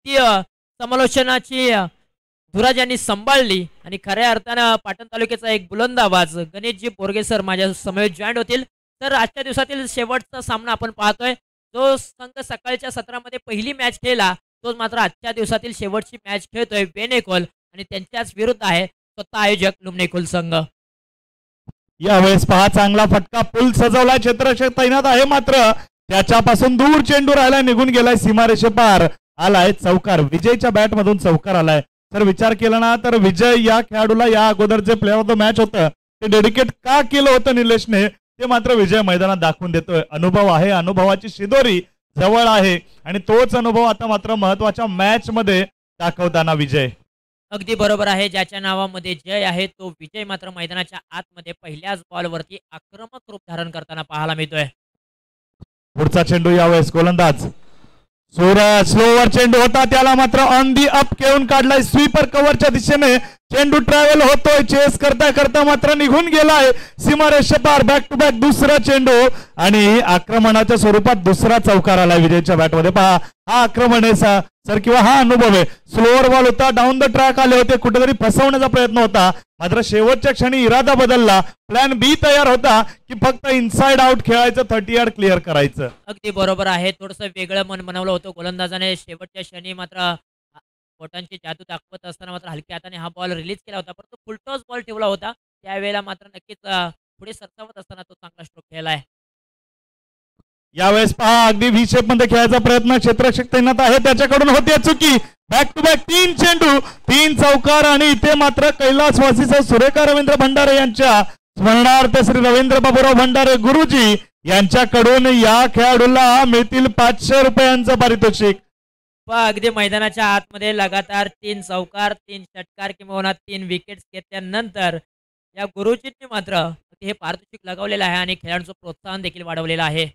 ती समालोचनाची धुरा ज्यांनी सांभाळली आणि खऱ्या अर्थानं पाटण तालुक्याचा एक बुलंद आवाज गणेशजी बोरगे सर माझ्या समवेत जॉईंट होतील. तर आजच्या दिवसातील शेवटचा सामना आपण पाहतोय. जो संघ सकाळच्या सत्रामध्ये पहिली मॅच खेळला तोच मात्र आजच्या दिवसातील शेवटची मॅच खेळतोय वेनेकोल आणि त्यांच्याच विरुद्ध आहे स्वतः आयोजक लुमनेकोल संघ. यावेळेस पहा चांगला फटका पूल सजवला क्षेत्ररक्षक तैनात आहे मात्र त्याच्यापासून दूर चेंडू राहिला निघून गेलाय सीमारेषे पार आलाय चौकार. विजयच्या बॅट मधून चौकार आलाय. तर विचार केला ना तर विजय या खेळाडूला या अगोदर जे प्लेअर ऑफ द मॅच होतं ते डेडिकेट का केलं होतं निलेशने ते मात्र विजय मैदानात दाखवून देतोय. अनुभव आहे, अनुभवाची शिदोरी जवळ आहे आणि तोच अनुभव आता मात्र महत्वाच्या मॅच मध्ये दाखवताना विजय. अगदी बरोबर आहे. ज्याच्या नावामध्ये जय आहे तो विजय मात्र मैदानाच्या आतमध्ये पहिल्याच बॉलवरती आक्रमक रूप धारण करताना पाहायला मिळतोय. पुढचा चेंडू यावेळेस गोलंदाज सूरज स्लोवर चेंडू होता त्याला मात्र ऑन दी अप खेळून काढलाय. स्वीपर कव्हरच्या दिशेने चेंडू ट्रॅव्हल होतोय. चेस करता करता मात्र निघून गेलाय सीमारेषे पार. बॅक टू बॅक दुसरा चेंडू आणि आक्रमणाच्या स्वरूपात दुसरा चौकार आलाय विजयच्या बॅटमध्ये. पहा हा आक्रमण आहे सर किंवा हा अनुभव आहे. स्लोअर बॉल होता, डाऊन द ट्रॅक आले होते, कुठेतरी फसवण्याचा प्रयत्न होता मात्र शेवटच्या क्षणी इरादा बदलला. प्लॅन बी तयार होता की फक्त इनसाइड आउट खेळायचं, 30 यार्ड क्लिअर करायचं. अगदी बरोबर आहे. थोडंसं वेगळं मन बनवलं होतं गोलंदाजाने. शेवटच्या क्षणी मात्र बोटांची जादू दाखवत असताना मात्र हलक्या हाताने हा बॉल रिलीज केला होता परंतु फुलटॉस बॉल ठेवला होता. त्यावेळेला मात्र नक्कीच पुढे सरसावत असताना तो चांगला स्ट्रोक खेळलाय. यावेळेस पहा अगदी व्ही शेप मध्ये खेळायचा प्रयत्न क्षेत्ररक्षक तैनात आहे त्याच्याकडून होते चुकी. बॅक टू बॅक 3 चेंडू 3 चौकार आणि इथे मात्र कैलासवासीचा सुरेखा रवींद्र भंडारे यांच्या स्मरणार्थ श्री रवींद्र बाबूराव भंडारे गुरुजी यांच्याकडून या खेळाडूला मिळतील 500 रुपयांचं पारितोषिक. अगदी मैदानाच्या आतमध्ये लगातार 3 चौकार 3 षटकार किंवा 3 विकेट्स घेतल्यानंतर या गुरुजींनी मात्र हे पारितोषिक लगावलेलं आहे आणि खेळाडूंचं प्रोत्साहन देखील वाढवलेलं आहे.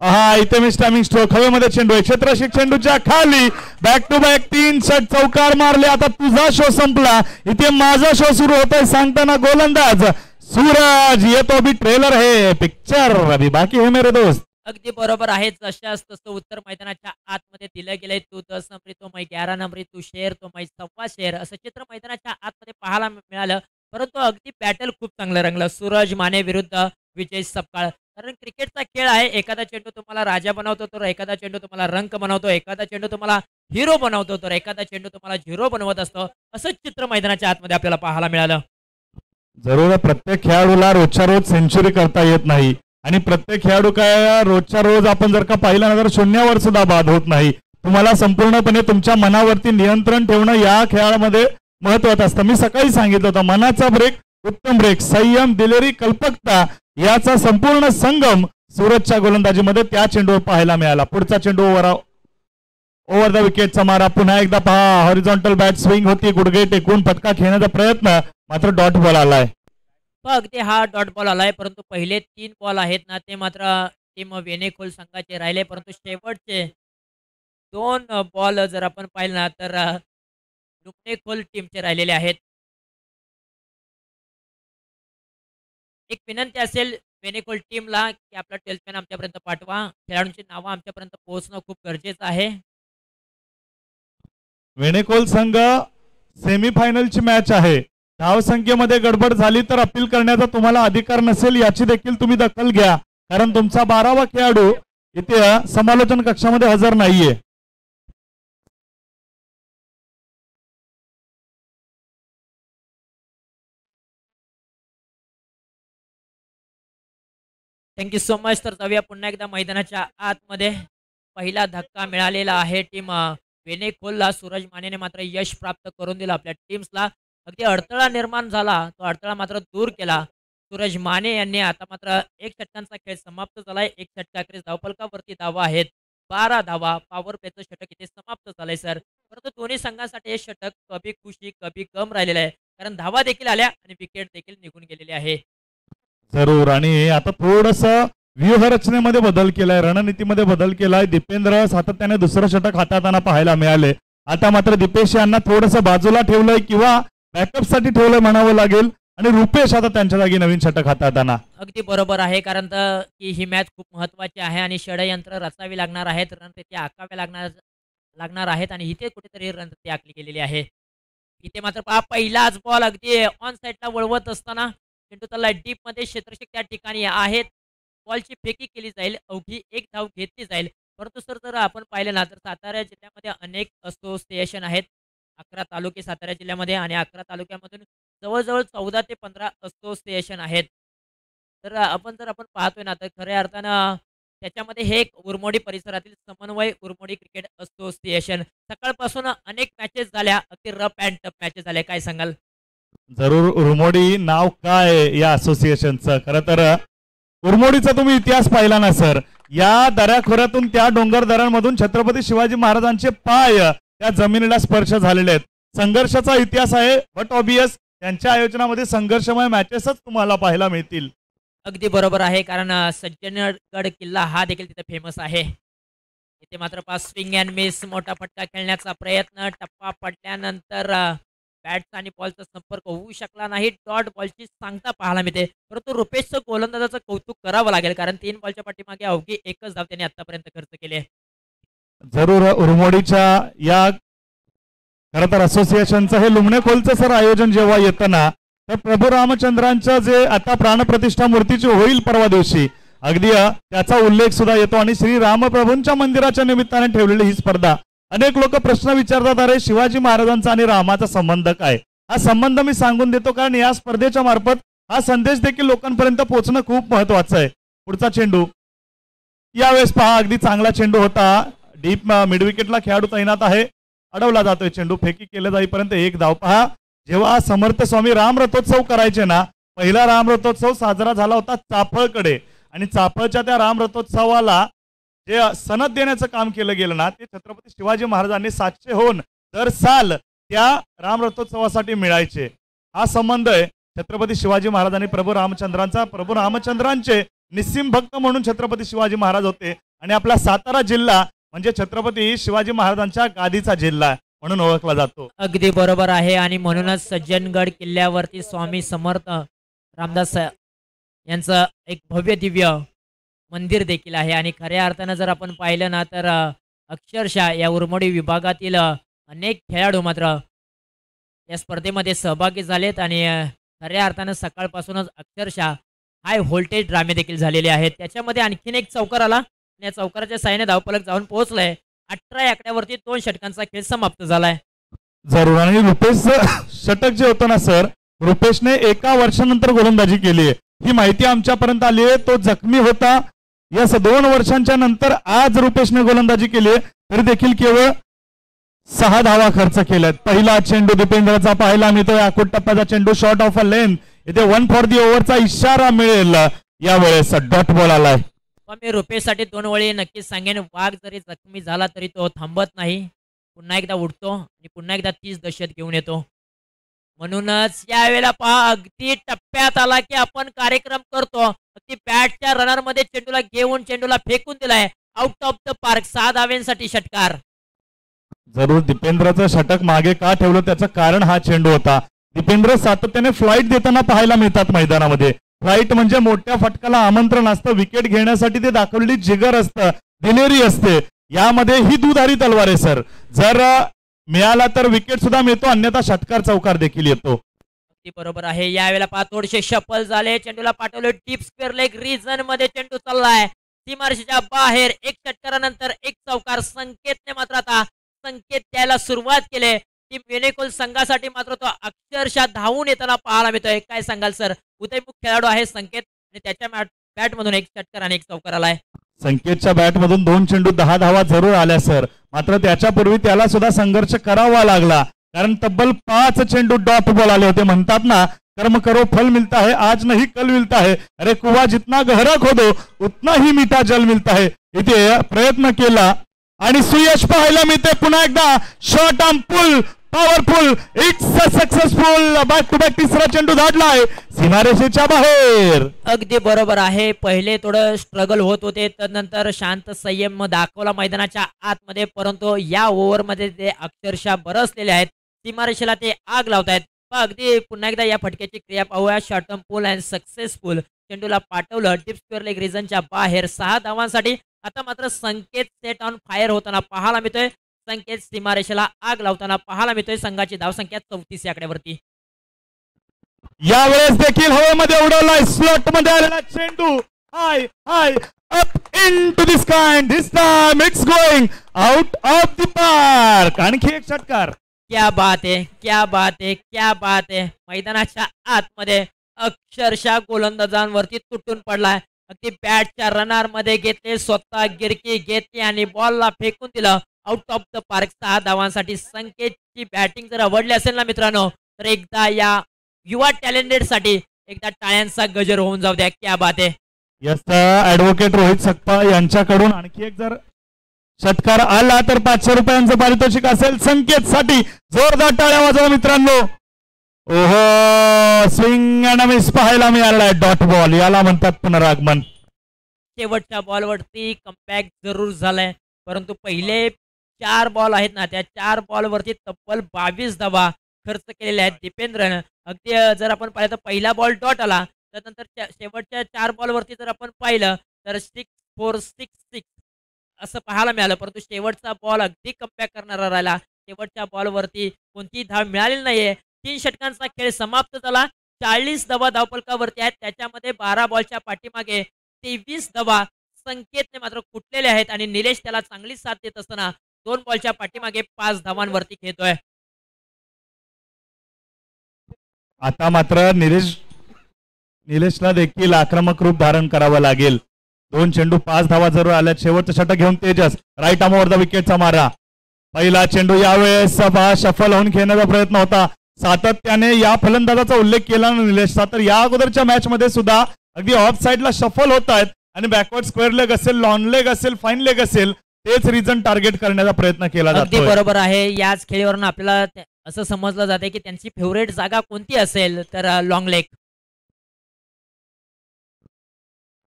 हा इथे मी स्टॅमिंग स्ट्रोक हवेमध्ये चेंडू आहे. क्षेत्ररक्षक चेंडूच्या खाली बॅक टू बॅक 3 षट चौकार मारले. आता तुझा शो संपला, इथे माझा शो सुरू होतोय सांगताना गोलंदाज सूरज. ये तो अभी ट्रेलर है, पिक्चर अभी बाकी है मेरे दोस्त. अगदी बरोबर आहे. जशास तसं उत्तर मैदानाच्या आतमध्ये दिलं गेलंय. तू 10 नंबरी तो मै 11 नंबरी तू शेर तो मै 1.25 शेर असं चित्र मैदानाच्या आतमध्ये पाहायला मिळालं. परंतु अगदी बॅटल खूप चांगलं रंगलं सूरज माने विरुद्ध विजय सपकाळ. कारण क्रिकेटचा खेळ आहे. एखादा चेंडू तुम्हाला राजा बनवतो तर एखादा चेंडू तुम्हाला रंक बनवतो, एखादा चेंडू तुम्हाला हिरो बनवतो तर एखादा चेंडू तुम्हाला झिरो बनवत असतो. असंच चित्र मैदानाच्या आतमध्ये आपल्याला पाहायला मिळालं. जरूर प्रत्येक खेळाडूला रोजच्या रोज सेंचुरी करता येत नाही आणि प्रत्येक खेळाडू काय रोजच्या रोज आपण जर का पाहिलं ना तर शून्यावर सुद्धा बाद होत नाही. तुम्हाला संपूर्णपणे तुमच्या मनावरती नियंत्रण ठेवणं या खेळामध्ये महत्वाचं असतं. मी सकाळी सांगितलं होतं मनाचा ब्रेक उत्तम ब्रेक, संयम, दिलेरी, कल्पकता याचा संपूर्ण संगम सूरजच्या गोलंदाजीमध्ये त्या चेंडूवर पाहायला मिळाला. पुढचा चेंडू ओव्हर द विकेटचा मारा. पुन्हा एकदा पहा हॉरिझॉन्टल बॅट स्विंग होती, गुडघे टेकून फटका खेळण्याचा प्रयत्न मात्र डॉट बॉल आलाय. अगदी हा डॉट बॉल आलाय परंतु पहिले 3 बॉल आहेत ना ते मात्र टीम वेनेखोल संघाचे राहिले परंतु शेवटचे 2 बॉल जर आपण पाहिलं ना तर लुमनेखोल टीमचे राहिलेले आहेत. एक विनंती असेल वेनेखोल टीमला की आपला टेल्समॅन आमच्यापर्यंत पाठवा. खेळाडूंची नावं आमच्यापर्यंत पोहोचणं खूप गरजेचं आहे. वेनेखोल संघ सेमीफायनलची मॅच आहे. धावसंख्येमध्ये गडबड झाली तर अपील करण्याचा तुम्हाला अधिकार नसेल याची देखील तुम्ही दखल घ्या कारण तुमचा 12वा खेळाडू इथे समालोचन कक्षामध्ये हजर नाहीये. Thank you so much. तर जाऊया पुन्हा एकदा मैदानाच्या आतमध्ये. पहिला धक्का मिळालेला आहे टीम वेनेखोलला. सूरज मानेने मात्र यश प्राप्त करून दिलं आपल्या टीम्सला. अगदी अडथळा निर्माण झाला तो अडथळा मात्र दूर केला सूरज माने यांनी. आता मात्र 1 षटकांचा खेळ समाप्त झालाय. 1 षटकाखेरीज धावफलकावरती धावा आहेत 12 धावा. पॉवर प्लेचं षटक इथे समाप्त झालंय सर. परंतु दोन्ही संघांसाठी हे षटक कभी खुशी कभी गम राहिलेलं आहे कारण धावा देखील आल्या आणि विकेट देखील निघून गेलेली आहे. जरूर आणि आता थोडस व्यूहरचनेमध्ये बदल केलाय, रणनीतीमध्ये बदल केलाय. दीपेंद्र सातत्याने दुसरं षटक हाताळताना पाहायला मिळाले. आता मात्र दीपेश यांना थोडस बाजूला ठेवलंय किंवा बॅकअप साठी ठेवलंय म्हणावं लागेल आणि रुपेश आता त्यांच्या जागी नवीन षटक हाताळताना. अगदी बरोबर आहे कारण की ही मॅच खूप महत्वाची आहे आणि षडयंत्र रचावी लागणार आहेत, रणनीती आखाव्या लागणार लागणार आहेत आणि इथे कुठेतरी रणनीती आखली गेलेली आहे. इथे मात्र पहा पहिलाच बॉल अगदी ऑन साइडला वळवत असताना चेंडू त्याला डीपमध्ये क्षेत्ररक्षक त्या ठिकाणी आहेत. बॉलची फेकी केली जाईल. अवघी एक धाव घेतली जाईल. परंतु सर जर आपण पाहिलं ना तर सातारा जिल्ह्यामध्ये अनेक असोसिएशन आहेत. 11 तालुके सातारा जिल्ह्यामध्ये आणि 11 तालुक्यामधून जवळ-जवळ 14 ते 15 असोसिएशन आहेत. तर आपण पाहतोय ना तर खऱ्या अर्थानं त्याच्यामध्ये हे एक उरमोडी परिसरातील समन्वय उरमोडी क्रिकेट असोसिएशन सकाळपासून अनेक मॅचेस झाल्या. अगदी रफ अँड टफ मॅचेस झाल्या. काय सांगाल? जरूर उरमोडी नाव काय या असोसिएशनचं? खरं तर उरमोडीचा तुम्ही इतिहास पाहिला ना सर, या दऱ्याखोऱ्यातून त्या डोंगर दऱ्यांमधून छत्रपती शिवाजी महाराजांचे पाय त्या जमिनीला स्पर्श झालेले आहेत. संघर्षाचा इतिहास आहे, बट ऑबियस त्यांच्या आयोजनामध्ये संघर्षमय मॅचेसच तुम्हाला पाहायला मिळतील. अगदी बरोबर आहे. कारण सज्जनगड किल्ला हा देखील तिथे फेमस आहे. इथे मात्र पास स्विंग अँड मिस मोठा फटका खेळण्याचा प्रयत्न. टप्पा पडल्यानंतर बॅटचा आणि बॉलचा संपर्क होऊ शकला नाही. डॉट बॉलची सांगता पाहायला मिळते. परंतु रुपेशचं गोलंदाजाचं कौतुक करावं लागेल कारण 3 बॉलच्या पाठीमागे अवघी एकच धाव त्याने आतापर्यंत खर्च केली आहे. जरूर उरमोडीच्या या खरं तर असोसिएशनचं हे लुमणे खोलचं सर आयोजन जेव्हा येतं ना तर प्रभू रामचंद्रांचं जे आता प्राणप्रतिष्ठा मूर्तीची होईल परवा दिवशी अगदी त्याचा उल्लेख सुद्धा येतो आणि श्री रामप्रभूंच्या मंदिराच्या निमित्ताने ठेवलेली ही स्पर्धा. अनेक लोक प्रश्न विचारतात, अरे शिवाजी महाराजांचा आणि रामाचा संबंध काय? हा संबंध मी सांगून देतो कारण या स्पर्धेच्या मार्फत हा संदेश देखील लोकांपर्यंत पोहोचणं खूप महत्वाचं आहे. पुढचा चेंडू यावेळेस पहा, अगदी चांगला चेंडू होता. डीप मिड विकेटला खेळाडू तैनात आहे. अडवला जातोय चेंडू. फेकी केलं जाईपर्यंत एक धाव. पहा, जेव्हा समर्थ स्वामी राम रथोत्सव करायचे ना, पहिला राम रथोत्सव साजरा झाला होता चाफळकडे आणि चाफळच्या त्या राम रथोत्सवाला जे सनद देण्याचं काम केलं गेलं ना ते छत्रपती शिवाजी महाराजांनी 700 होऊन दर साल त्या राम रथोत्सवासाठी मिळायचे. हा संबंध आहे छत्रपती शिवाजी महाराजांनी प्रभू रामचंद्रांचा. प्रभू रामचंद्रांचे निस्सिम भक्त म्हणून छत्रपती शिवाजी महाराज होते आणि आपला सातारा जिल्हा म्हणजे छत्रपती शिवाजी महाराजांच्या गादीचा जिल्हा म्हणून ओळखला जातो. अगदी बरोबर आहे आणि म्हणूनच सज्जनगड किल्ल्यावरती स्वामी समर्थ रामदास यांचं एक भव्य दिव्य मंदिर देखील आहे आणि खऱ्या अर्थानं जर आपण पाहिलं ना तर अक्षरशः या उरमोडी विभागातील अनेक खेळाडू मात्र या स्पर्धेमध्ये सहभागी झालेत आणि खऱ्या अर्थानं सकाळपासूनच अक्षरशः हाय व्होल्टेज ड्रामे देखील झालेले आहेत. त्याच्यामध्ये आणखीन एक चौकार आला आणि या चौकाराच्या साहाय्याने धावफलक जाऊन पोहोचलाय. 18 आकड्यावरती 2 षटकांचा खेळ समाप्त झालाय. जरूर. आणि रुपेश षटक जे होतं ना सर, रुपेशने एका वर्षानंतर गोलंदाजी केली आहे ही माहिती आमच्यापर्यंत आली आहे. तो जखमी होता. यस, 2 वर्षांच्या नंतर आज रुपेशने गोलंदाजी केली आहे तरी देखील केवळ 6 धावा खर्च केल्यात. पहिला चेंडू दीपेंद्रचा पाहायला मिळतोय. आखूट टप्प्याचा चेंडू शॉर्ट ऑफ अ लेन. इथे 1 फॉर दी ओव्हरचा इशारा मिळेल. यावेळेस डॉट बॉल आलाय. मी रुपेशसाठी 2 वेळी नक्कीच सांगेन, वाघ जरी जखमी झाला तरी तो थांबत नाही. पुन्हा एकदा उठतो आणि पुन्हा एकदा 30 दशक घेऊन येतो. म्हणूनच यावेळेला पहा, अगदी टप्प्यात आला की आपण कार्यक्रम करतो. अगदी बॅटच्या रनरमध्ये चेंडूला घेऊन चेंडूला फेकून दिलाय आउट ऑफ द पार्क. 6 धावेंसाठी षटकार. जरूर. दीपेंद्रचं षटक मागे का ठेवलं त्याचं कारण हा चेंडू होता. दीपेंद्र सातत्याने फ्लाईट देताना पाहायला मिळतात मैदानामध्ये. फ्लाईट म्हणजे मोठ्या फटकाला आमंत्रण असतं. विकेट घेण्यासाठी ते दाखवलेली जिगर असतं, दिलेरी असते. यामध्ये ही दुधारी तलवार आहे सर. जर मिळाला तर विकेट सुद्धा मिळतो, अन्यथा षटकार चौकार देखील येतो. अगदी बरोबर आहे. यावेळेला पहा, थोडेसे शफल झाले. चेंडूला पाठवले डीप स्क्वेअर लेग रिजन मध्ये. चेंडू चाललाय सीमारेषेच्या बाहेर. 1 षटकारानंतर 1 चौकार. संकेतने मात्र आता संकेत द्यायला सुरुवात केली. टीम वेनेकोल संघासाठी मात्र तो अक्षरशः धावून येताना पाहायला मिळतोय. काय सांगाल सर? उदयमुख खेळाडू आहे संकेत आणि त्याच्या बॅटमधून 1 षटकार आणि 1 चौकार आलाय. संकेतच्या बॅटमधून 2 चेंडू 10 धावा जरूर आल्या सर. मात्र त्याच्यापूर्वी त्याला सुद्धा संघर्ष करावा लागला कारण तब्बल 5 चेंडू डॉट बॉल आले होते. म्हणतात ना, कर्म करो फल मिलता है, आज नहीं कल मिलता है. अरे कुआ जितना गहरा खोदो उतना ही मीठा जल मिलता है. इथे प्रयत्न केला आणि सुयश पाहायला मिळते. पुन्हा एकदा short arm pull powerful. It's a successful. Back to back तिसरा चेंडू धाडलाय सीमारेषेच्या बाहेर. अगदी बरोबर आहे. पहिले थोडं स्ट्रगल होत होते, त्यानंतर शांत संयम दाखवला मैदानाच्या आतमध्ये. परंतु या ओव्हरमध्ये ते अक्षरशः बरसलेले आहेत. सीमारेषेला ते आग लावतायत. अगदी पुन्हा एकदा या फटक्याची क्रिया पाहूया. Short term pull and successful. चेंडूला पाठवलं डीप स्क्वेअर लेग रिजनच्या बाहेर. 6 धावांसाठी आता मात्र संकेत सेट ऑन फायर होताना पाहायला मिळतोय. संकेत सीमारेषेला आग लावताना पाहायला मिळतोय. संघाची धावसंख्या 34 या आकड्यावरती. यावेळेस देखील हवेमध्ये उडवलाय स्लॉट मध्ये आलेला चेंडू high high up into the sky. This time it's going out of the park. आणखी एक षटकार. क्या बात है, क्या बात है, क्या बात है. मैदानाच्या आतमध्ये अक्षरशः गोलंदाजांवरती तुटून पडलाय. अगदी बॅटच्या रनर मध्ये घेतले, स्वतः गिरकी घेतली आणि बॉलला फेकून दिलं आउट ऑफ द पार्क. 6 धावांसाठी संकेतची बॅटिंग जर आवडली असेल ना मित्रांनो, तर एकदा या युवा टॅलेंटेड साठी एकदा टाळ्यांचा गजर होऊन जाऊ द्या. क्या बात आहे. ऍडव्होकेट रोहित सकपा यांच्याकडून आणखी एक जर षटकार आला तर 500 रुपयांचं पारितोषिक असेल संकेत साठी. जोरदार टाळ्या वाजवा मित्रांनो. ओहो, स्विंग अँड मिस पाहायला मिळालाय. डॉट बॉल याला म्हणतात पुनरागमन. शेवटच्या बॉलवरती कमबॅक जरूर झालाय, परंतु पहिले 4 बॉल आहेत ना, त्या 4 बॉलवरती तब्बल 22 धावा खर्च केलेल्या आहेत दीपेंद्रनं. अगदी जर आपण पाहिलं तर पहिला बॉल डॉट आला, त्यानंतर शेवटच्या 4 बॉलवरती जर आपण पाहिलं तर 6 4 6 6 असं पाहायला मिळालं. परंतु शेवटचा बॉल अगदी कमबॅक करणारा राहिला. शेवटच्या बॉलवरती कोणतीही धाव मिळालेली नाहीये. 3 षटकांचा खेळ समाप्त झाला. 40 धावा धावफलकावरती आहेत. त्याच्यामध्ये 12 बॉलच्या पाठीमागे 23 धावा संकेतने मात्र कुटलेले आहेत आणि निलेश त्याला चांगली साथ देत असताना 2 बॉलच्या पाठीमागे 5 धावांवरती खेळतोय. आता मात्र निलेशला देखील आक्रमक रूप धारण करावं लागेल. 2 चेंडू 5 धावा जरूर आल्या. शेवटचं षटक घेऊन Tejas right arm over the विकेटचा मारा. पहिला चेंडू यावेळेस शफल होऊन खेळण्याचा प्रयत्न होता. सातत्याने या फलंदाजाचा उल्लेख केला निलेशचा, तर या अगोदरच्या मॅच मध्ये सुद्धा अगदी ऑफ साइडला शफल होत आहेत आणि बॅकवर्ड स्क्वेअर लेग असेल, लॉन लेग असेल, फाईन लेग असेल, तेच रिझन टार्गेट करण्याचा प्रयत्न केला जातो. अगदी बरोबर आहे. याच खेळीवरून आपल्याला असं समजलं जाते की त्यांची फेवरेट जागा कोणती असेल, तर लॉंग लेग.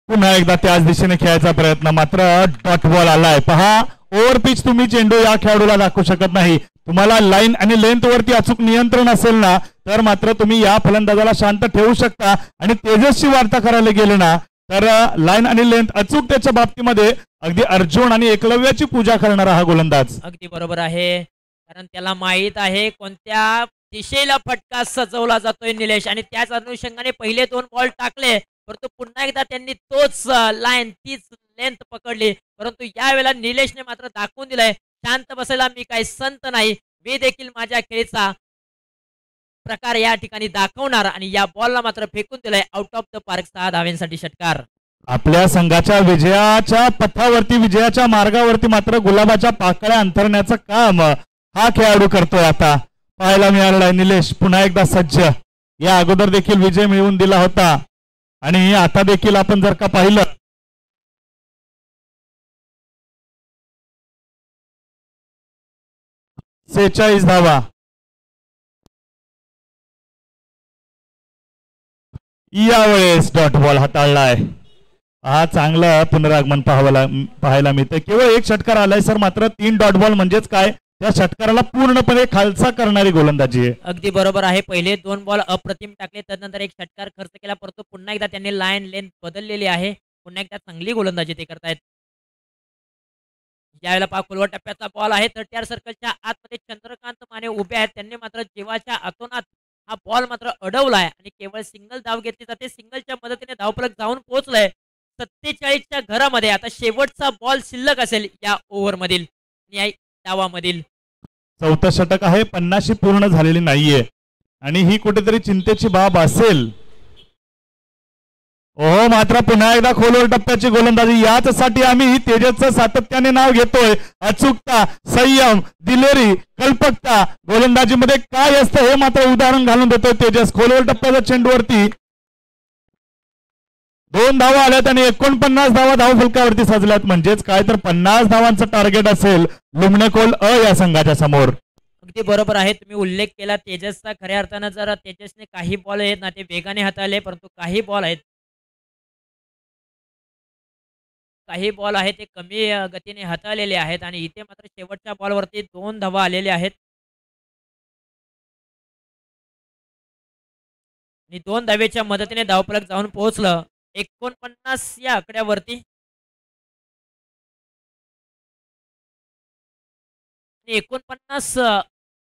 पुन्हा एकदा त्याच दिशेने खेळायचा प्रयत्न, मात्र डॉट बॉल आलाय. पहा, ओव्हर पिच तुम्ही चेंडू या खेळाडूला दाखवू शकत नाही. तुम्हाला लाईन आणि लेंथ वरती अचूक नियंत्रण असेल ना, तर मात्र तुम्ही या फलंदाजाला शांत ठेवू शकता. आणि तेजसची वार्ता करायला गेले ना, तर लाईन आणि लेंथ अचूक त्याच्या बाबतीमध्ये अगदी अर्जुन आणि एकलव्याची पूजा करणारा हा गोलंदाज. अगदी बरोबर आहे, कारण त्याला माहित आहे कोणत्या दिशेला फटका सजवला जातोय निलेश, आणि त्याच अनुषंगाने पहिले 2 बॉल टाकले, परंतु पुन्हा एकदा त्यांनी तोच लाईन, तीच लेंथ पकडली. परंतु यावेळेला निलेशने मात्र दाखवून दिलंय, शांत बसायला मी काही संत नाही, मी देखील माझ्या खेळीचा प्रकार या ठिकाणी दाखवणार. आणि या बॉलला मात्र फेकून दिलंय आउट ऑफ द पार्क. 6 धावांसाठी षटकार. आपल्या संघाच्या विजयाच्या पथावरती, विजयाच्या मार्गावरती मात्र गुलाबाच्या पाकळ्या अंतरण्याचं काम हा खेळाडू करतोय. आता पाहायला मिळालाय निलेश पुन्हा एकदा सज्ज. या अगोदर देखील विजय मिळवून दिला होता आणि आता देखील आपण जर का पाहिलं 46 धावा. यावेळेस डॉट बॉल हाताळलाय. हा चांगलं पुनरागमन पाहायला मिळतं. केवळ 1 षटकार आलाय सर, मात्र 3 डॉट बॉल म्हणजेच काय, त्या षटकाराला पूर्णपणे खालचा करणारी गोलंदाजी आहे. अगदी बरोबर आहे. पहिले 2 बॉल अप्रतिम टाकले, त्यानंतर 1 षटकार खर्च केला, परंतु पुन्हा एकदा त्यांनी लाईन लेंथ बदललेली आहे. पुन्हा एकदा चांगली गोलंदाजी ते करतायत. यावेळेला पहा, खोलवर टप्प्याचा बॉल आहे, 30 सर्कलच्या आतमध्ये चंद्रकांत माने उभे आहेत. त्यांनी मात्र जीवाच्या आतोनात हा बॉल मात्र अडवलाय आणि केवळ सिंगल धाव घेतली जाते. सिंगलच्या मदतीने धावफलक जाऊन पोहोचलंय 47च्या घरामध्ये. आता शेवटचा बॉल शिल्लक असेल या ओव्हर मधील, या डावामधील. 4थं षटक आहे, 50 पूर्ण झालेली नाहीये आणि ही कुठेतरी चिंतेची बाब असेल. हो, मात्र पुन्हा एकदा खोलवर टप्प्याची गोलंदाजी. याचसाठी आम्ही तेजसचं सातत्याने नाव घेतोय. अचूकता, संयम, दिलेरी, कल्पकता गोलंदाजीमध्ये काय असतं हे मात्र उदाहरण घालून देतोय तेजस. खोलवर टप्प्याच्या चेंडूवरती 2 धावा आल्यात आणि 49 धावा धावफलकावरती सजल्यात. म्हणजेच काय, तर 50 धावांचं टार्गेट असेल लुमणेकोल अ या संघाच्या समोर. अगदी बरोबर आहे. तुम्ही उल्लेख केला तेजसचा. खऱ्या अर्थानं जर तेजसने काही बॉल आहेत ना, ते वेगाने हाताळले, परंतु काही बॉल आहेत ते कमी गतीने हाताळलेले आहेत. आणि इथे मात्र शेवटच्या बॉलवरती 2 धावा आलेल्या आहेत आणि 2 धावेच्या मदतीने धावफलक जाऊन पोहोचलं 49 या आकड्यावरती. आणि 49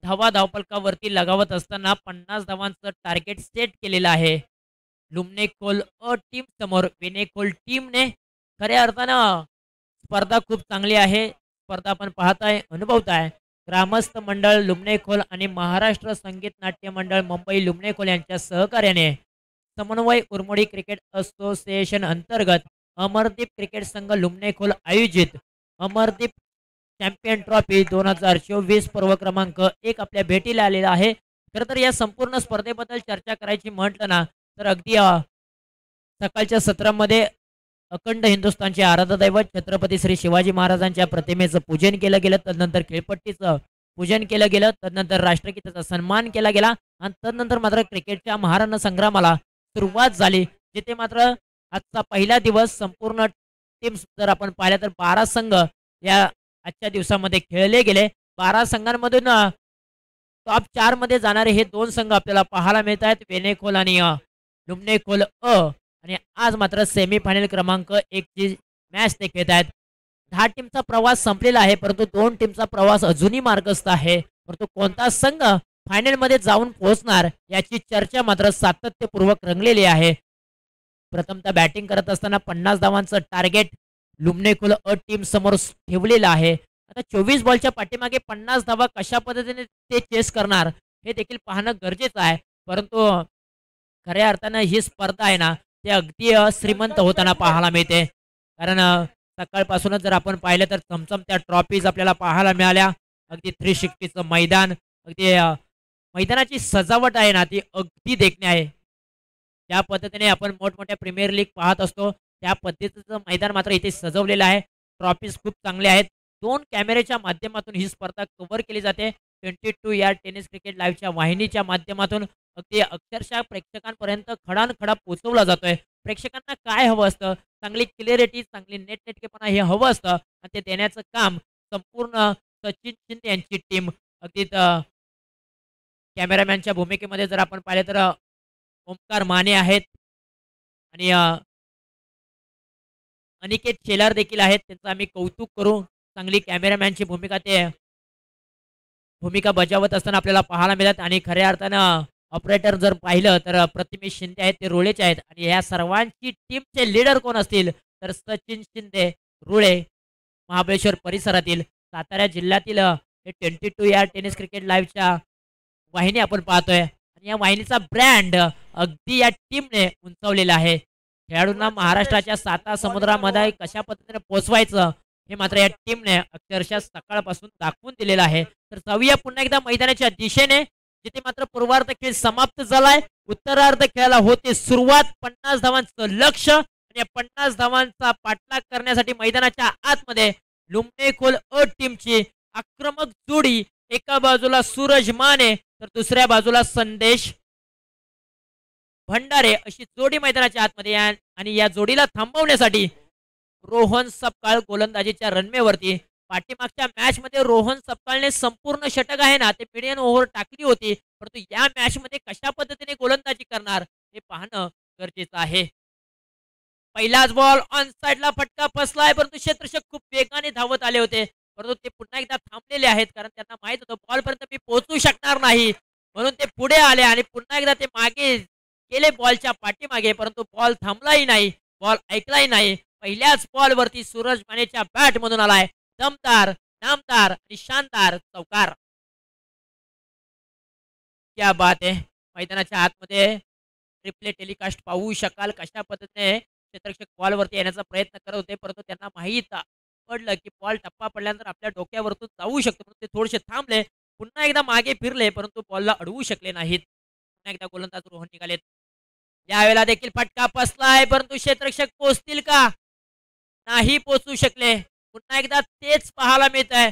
धावा धावफलकावरती लगावत असताना 50 धावांचं टार्गेट सेट केलेलं आहे. लुमनेकोल टीम समोर वेनेकोल टीमने खऱ्या अर्थानं स्पर्धा खूप चांगली आहे. स्पर्धा आपण पाहताय, अनुभवताय. ग्रामस्थ मंडळ लुमनेखोल आणि महाराष्ट्र संगीत नाट्य मंडळ मुंबई लुमनेखोल यांच्या सहकार्याने समन्वय उरमोडी क्रिकेट असोसिएशन अंतर्गत अमरदीप क्रिकेट संघ लुमनेखोल आयोजित अमरदीप चॅम्पियन ट्रॉफी 2024 पर्व क्रमांक 1 आपल्या भेटीला आलेला आहे. खरं तर या संपूर्ण स्पर्धेबद्दल चर्चा करायची म्हटलं ना तर अगदी सकाळच्या सत्रामध्ये अखंड हिंदुस्थानचे आराध्य दैवत छत्रपती श्री शिवाजी महाराजांच्या प्रतिमेचं पूजन केलं गेलं. तदनंतर खेळपट्टीचं पूजन केलं गेलं. तदनंतर राष्ट्रगीताचा सन्मान केला गेला आणि तदनंतर मात्र क्रिकेटच्या महारण संग्रामाला सुरुवात झाली. जिथे मात्र आजचा पहिला दिवस संपूर्ण टीम्स जर आपण पाहिल्या तर 12 संघ या आजच्या दिवसामध्ये खेळले गेले. 12 संघांमधून टॉप 4 मध्ये जाणारे हे 2 संघ आपल्याला पाहायला मिळत आहेत, वेनेखोल आणि लुमनेखोल आणि आज मात्र सेमीफायनल क्रमांक 1 ची मॅच ते खेळत आहेत. 10 टीमचा प्रवास संपलेला आहे, परंतु 2 टीमचा प्रवास अजूनही मार्गस्थ आहे. परंतु कोणता संघ फायनलमध्ये जाऊन पोहोचणार याची चर्चा मात्र सातत्यपूर्वक रंगलेली आहे. प्रथमतः बॅटिंग करत असताना 50 धावांचं टार्गेट लुमनेखोल टीम समोर ठेवलेलं आहे. आता 24 बॉलच्या पाठीमागे 50 धावा कशा पद्धतीने ते चेस करणार हे देखील पाहणं गरजेचं आहे. परंतु खऱ्या अर्थानं ही स्पर्धा आहे ना ते अगदी श्रीमंत होताना पाहायला मिळते. कारण सकाळपासूनच जर आपण पाहिलं तर चमचमत्या ट्रॉफीज आपल्याला पाहायला मिळाल्या. अगदी 360चं मैदान, अगदी मैदानाची सजावट आहे ना ती अगदी देखणी आहे. ज्या पद्धतीने आपण मोठमोठ्या प्रीमियर लीग पाहत असतो त्या पद्धतीचं मैदान मात्र इथे सजवलेलं आहे. ट्रॉफीज खूप चांगले आहेत. 2 कॅमेऱ्याच्या माध्यमातून ही स्पर्धा कव्हर केली जाते. 22 या टेनिस क्रिकेट लाईव्हच्या वाहिनीच्या माध्यमातून अगदी अक्षरशः प्रेक्षकांपर्यंत खडानखडा पोहोचवला जातोय. प्रेक्षकांना काय हवं असतं, चांगली क्लिअरिटी, चांगली नेटनेटकेपणा हे हवं असतं आणि ते देण्याचं काम संपूर्ण सचिन शिंदे यांची टीम अगदी कॅमेरामॅनच्या भूमिकेमध्ये जर आपण पाहिलं तर ओमकार माने आहेत आणि अनिकेत शेलार देखील आहेत. त्यांचं आम्ही कौतुक करू. चांगली कॅमेरामॅनची भूमिका बजावत असताना आपल्याला पाहायला मिळत आणि खऱ्या अर्थानं ऑपरेटर जर पाहिलं तर प्रतिमेश शिंदे आहेत, ते रुळेचे आहेत आणि या सर्वांची टीमचे लीडर कोण असतील तर सचिन शिंदे रुळे, महाबळेश्वर परिसरातील सातारा जिल्ह्यातील हे 22 या टेनिस क्रिकेट लाईव्हच्या वाहिनी आपण पाहतोय आणि या वाहिनीचा ब्रँड अगदी या टीमने उंचावलेला आहे. खेळाडूंना महाराष्ट्राच्या 7 समुद्रामध्ये कशा पद्धतीने पोहोचवायचं हे मात्र या टीमने अक्षरशः सकाळपासून दाखवून दिलेलं आहे. तर जाऊया पुन्हा एकदा मैदानाच्या दिशेने, जिथे मात्र पूर्वार्ध खेळ समाप्त झालाय. उत्तरार्ध खेळाला होते सुरुवात. 50 धावांचं लक्ष आणि या 50 धावांचा पाठलाग करण्यासाठी मैदानाच्या आतमध्ये लुमनेखोल टीमची आक्रमक जोडी, एका बाजूला सूरज माने तर दुसऱ्या बाजूला संदेश भंडारे अशी जोडी मैदानाच्या आतमध्ये आणि या जोडीला थांबवण्यासाठी रोहन सपकाळ गोलंदाजीच्या रनवेवरती. पाठीमागच्या मॅच मध्ये रोहन सपकाळने संपूर्ण षटक आहे ना ते मिडियम ओव्हर टाकली होती, परंतु या मॅच मध्ये कशा पद्धतीने गोलंदाजी करणार हे पाहणं गरजेचं आहे. पहिलाच बॉल ऑन साइडला फटका फसलाय, परंतु क्षेत्ररक्षक खूप वेगाने धावत आले होते, परंतु ते पुन्हा एकदा थांबलेले आहेत कारण त्यांना माहित होतं बॉल पर्यंत मी पोहोचू शकणार नाही, म्हणून ते पुढे आले आणि पुन्हा एकदा ते मागे गेले बॉलच्या पाठीमागे, परंतु बॉल थांबलाही नाही, बॉल ऐकलाही नाही. पहिल्याच बॉलवरती सूरज मानेच्या बॅट मधून आलाय दमदार, नामदार आणि शानदार चौकार. क्या बात आहे. मैदानाच्या आतमध्ये रिप्ले टेलिकास्ट पाहू शकाल कशा पद्धतीने क्षेत्ररक्षक बॉलवरती येण्याचा प्रयत्न करत होते, परंतु त्यांना माहीत पडलं की बॉल टप्पा पडल्यानंतर आपल्या डोक्यावरतून जाऊ शकतो, म्हणून ते थोडेसे थांबले, पुन्हा एकदा मागे फिरले, परंतु बॉलला अडवू शकले नाहीत. पुन्हा एकदा गोलंदाज रोहन निघालेत. यावेळेला देखील फटका फसलाय, परंतु क्षेत्ररक्षक पोहोचतील का, नाही पोहोचू शकले. पुन्हा एकदा तेच पाहायला मिळत आहे.